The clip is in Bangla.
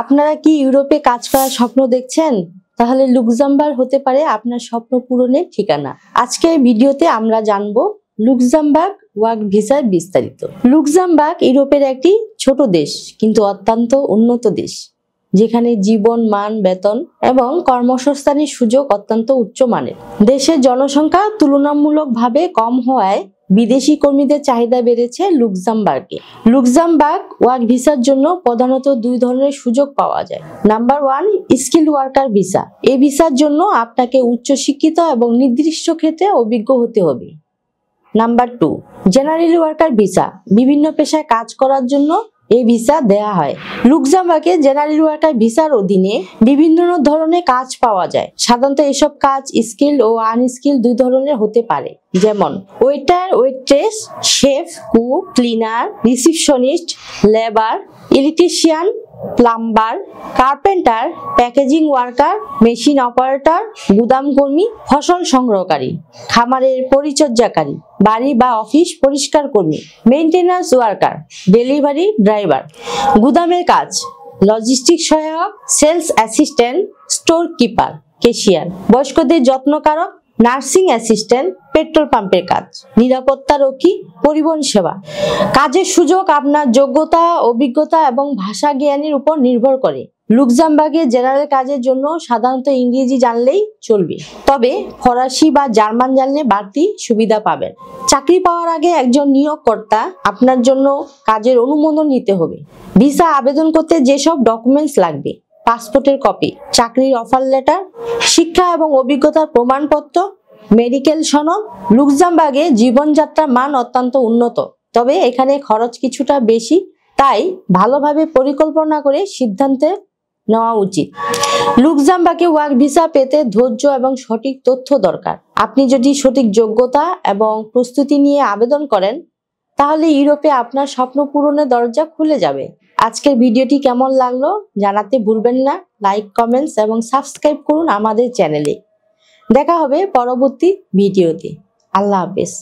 আপনারা কি ইউরোপে কাজ করার স্বপ্ন দেখছেন? তাহলে লুক্সেমবার্গ হতে পারে আপনার স্বপ্ন পূরণের ঠিকানা। আজকের ভিডিওতে আমরা জানবো লুক্সেমবার্গ ওয়ার্ক ভিসার বিস্তারিত। লুক্সেমবার্গ ইউরোপের একটি ছোট দেশ, কিন্তু অত্যন্ত উন্নত দেশ, যেখানে জীবন মান, বেতন এবং কর্মসংস্থানের সুযোগ অত্যন্ত উচ্চমানের। দেশের জনসংখ্যা তুলনামূলকভাবে কম হওয়ায় বিদেশি কর্মীদের চাহিদা বেড়েছে লুক্সেমবার্গে। লুক্সেমবার্গ ওয়ার্ক ভিসার জন্য প্রধানত দুই ধরনের সুযোগ পাওয়া যায়। Number 1, skilled worker visa. এই ভিসার জন্য আপনাকে উচ্চশিক্ষিত এবং নির্দিষ্ট ক্ষেত্রে অভিজ্ঞ হতে হবে। Number 2, general worker visa. বিভিন্ন পেশায় কাজ করার জন্য এই ভিসা দেয়া হয়। লুক্সেমবার্গে জেনারেল ওয়ার্কার ভিসার অধীনে বিভিন্ন ধরনের কাজ পাওয়া যায়। সাধারণত এসব কাজ স্কিল্ড ও আনস্কিল্ড দুই ধরনের হতে পারে, যেমন waiter, waitress, chef, cook, cleaner, receptionist, labour, electrician, plumber, carpenter, packaging worker, machine operator, গুদাম কর্মী, ফসল সংগ্রহকারী, খামারের পরিচর্যাকারী, বাড়ি বা অফিস পরিষ্কার কর্মী, মেইনটেন্যান্স ওয়ার্কার, ডেলিভারি ড্রাইভার, গুদামের কাজ, লজিস্টিক সহায়ক, sales assistant, store keeper, cashier, বয়স্কদের যত্নকারক, নার্সিং অ্যাসিস্ট্যান্ট, পেট্রোল পাম্পের কাজ, নিরাপত্তা রক্ষী, পরিবহন সেবা। কাজের সুযোগ আপনার যোগ্যতা, অভিজ্ঞতা এবং ভাষা জ্ঞানের উপর নির্ভর করে। লুক্সেমবার্গে জেনারেল কাজের জন্য সাধারণত ইংরেজি জানলেই চলবে, তবে ফরাসি বা জার্মান জানলে বাড়তি সুবিধা পাবেন। চাকরি পাওয়ার আগে একজন নিয়োগকর্তা আপনার জন্য কাজের অনুমোদন নিতে হবে। ভিসা আবেদন করতে যেসব ডকুমেন্টস লাগবে: পাসপোর্টের কপি, চাকরির অফার লেটার, শিক্ষা এবং অভিজ্ঞতার প্রমাণপত্র, মেডিকেল সনদ। লুক্সেমবার্গে জীবনযাত্রার মান অত্যন্ত উন্নত, তবে এখানে খরচ কিছুটা বেশি, তাই ভালোভাবে পরিকল্পনা করে সিদ্ধান্ত নেওয়া উচিত। লুক্সেমবার্গে ওয়ার্ক ভিসা পেতে ধৈর্য এবং সঠিক তথ্য দরকার। আপনি যদি সঠিক যোগ্যতা এবং প্রস্তুতি নিয়ে আবেদন করেন, তাহলে ইউরোপে আপনার স্বপ্ন পূরণের দরজা খুলে যাবে। আজকের ভিডিওটি কেমন লাগলো জানাতে ভুলবেন না। লাইক, কমেন্টস এবং সাবস্ক্রাইব করুন আমাদের চ্যানেলে। দেখা হবে পরবর্তী ভিডিওতে। আল্লাহ হাফেজ।